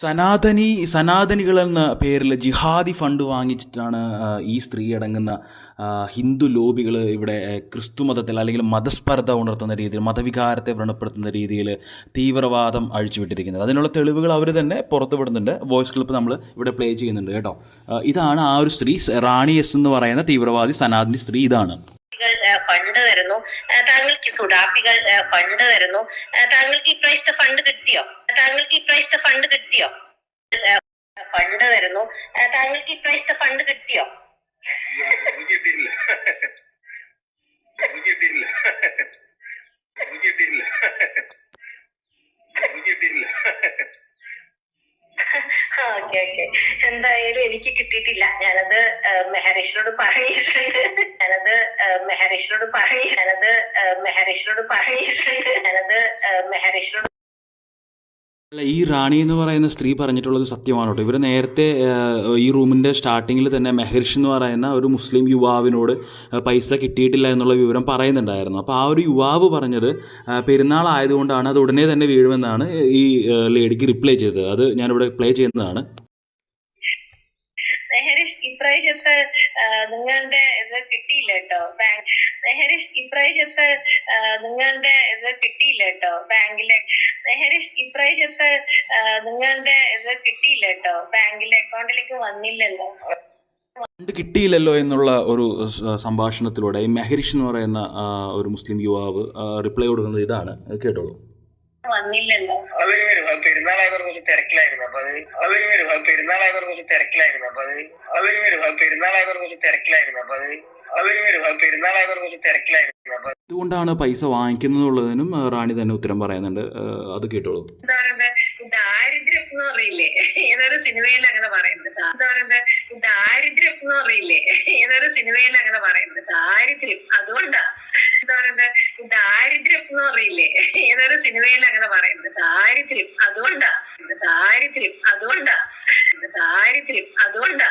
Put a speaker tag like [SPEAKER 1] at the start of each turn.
[SPEAKER 1] സനാതനികൾ എന്ന പേരിൽ ജിഹാദി ഫണ്ട് വാങ്ങിച്ചിട്ടാണ് ഈ സ്ത്രീ അടങ്ങുന്ന ഹിന്ദു ലോബികൾ ഇവിടെ ക്രിസ്തു മതത്തിൽ അല്ലെങ്കിൽ മതസ്പർദ്ധ ഉണർത്തുന്ന രീതിയിൽ, മതവികാരത്തെ വ്രണപ്പെടുത്തുന്ന രീതിയിൽ തീവ്രവാദം അഴിച്ചുവിട്ടിരിക്കുന്നത്. അതിനുള്ള തെളിവുകൾ അവർ തന്നെ പുറത്തുവിടുന്നുണ്ട്. വോയിസ് ക്ലിപ്പ് നമ്മൾ ഇവിടെ പ്ലേ ചെയ്യുന്നുണ്ട് കേട്ടോ. ഇതാണ് ആ ഒരു സ്ത്രീ, റാണി എസ് എന്ന് പറയുന്ന തീവ്രവാദി സനാതനി സ്ത്രീ. ഇതാണ്.
[SPEAKER 2] ഫണ്ട് തരുന്നു, താങ്കൾക്ക് സുഡാപ്പികൾ ഫണ്ട് തരുന്നു, താങ്കൾക്ക് ഇപ്രാവശ്യത്തെ ഫണ്ട് കിട്ടിയോ, താങ്കൾക്ക് ഇപ്രാവശ്യത്തെ ഫണ്ട് കിട്ടിയോ, ഫണ്ട് തരുന്നു, താങ്കൾക്ക് ഇപ്രാവശ്യത്തെ ഫണ്ട് കിട്ടിയോ? ഓക്കെ ഓക്കെ, എന്തായാലും എനിക്ക് കിട്ടിയിട്ടില്ല. ഞാനത് മെഹറീഷിനോട് പറഞ്ഞിട്ടുണ്ട്.
[SPEAKER 1] അല്ല, ഈ റാണി എന്ന് പറയുന്ന സ്ത്രീ പറഞ്ഞിട്ടുള്ളത് സത്യമാണ് കേട്ടോ. ഇവർ നേരത്തെ ഈ റൂമിൻ്റെ സ്റ്റാർട്ടിങ്ങിൽ തന്നെ മെഹർഷ് എന്ന് പറയുന്ന ഒരു മുസ്ലിം യുവാവിനോട് പൈസ കിട്ടിയിട്ടില്ല എന്നുള്ള വിവരം പറയുന്നുണ്ടായിരുന്നു. അപ്പോൾ ആ ഒരു യുവാവ് പറഞ്ഞത് പെരുന്നാൾ ആയതുകൊണ്ടാണ്, അത് ഉടനെ തന്നെ വീഴുമെന്നാണ് ഈ ലേഡിക്ക് റിപ്ലൈ ചെയ്തത്. അത് ഞാനിവിടെ പ്ലേ ചെയ്യുന്നതാണ്.
[SPEAKER 2] ഇപ്രാവശ്യത്തെ നിങ്ങളുടെ ഇത് കിട്ടിയില്ല കേട്ടോ. ഇപ്രാവശ്യത്തെ നിങ്ങളുടെ ഇത് കിട്ടിയില്ല കേട്ടോ. ബാങ്കിലെ ഇപ്രാവശ്യത്തെ നിങ്ങളുടെ ഇത് കിട്ടിയില്ല കേട്ടോ. ബാങ്കിലെ അക്കൗണ്ടിലേക്ക് വന്നില്ലല്ലോ.
[SPEAKER 1] ഫണ്ട് കിട്ടിയില്ലല്ലോ എന്നുള്ള ഒരു സംഭാഷണത്തിലൂടെ ഈ മെഹരിഷ് എന്ന് പറയുന്ന ഒരു മുസ്ലിം യുവാവ് റിപ്ലൈ കൊടുക്കുന്നത് ഇതാണ്. കേട്ടോളൂ.
[SPEAKER 2] വന്നില്ലല്ലോ.
[SPEAKER 3] പെരുന്നാളായതോടെ കുറച്ച് തിരക്കിലായിരുന്നു. അപ്പൊ
[SPEAKER 1] അതുകൊണ്ടാണ് പൈസ വാങ്ങിക്കുന്നതുള്ളതിനും റാണി തന്നെ ഉത്തരം പറയുന്നുണ്ട്. അത് കേട്ടോളൂ.
[SPEAKER 2] ദാരിദ്ര്യം എന്ന് പറയില്ലേ, ഏതൊരു സിനിമയിൽ അങ്ങനെ പറയുന്നത്. ദാരിദ്ര്യം എന്ന് പറയില്ലേ, ഏതൊരു സിനിമയിൽ അങ്ങനെ പറയുന്നത്. ദാരിദ്ര്യം അതുകൊണ്ടാ. ദാരിദ്ര്യം എന്ന് പറയില്ലേ, ഏതൊരു സിനിമയിൽ അങ്ങനെ പറയുന്നത്. ദാരിദ്ര്യം അതുകൊണ്ടാ. ദാരിദ്ര്യം അതുകൊണ്ടാ.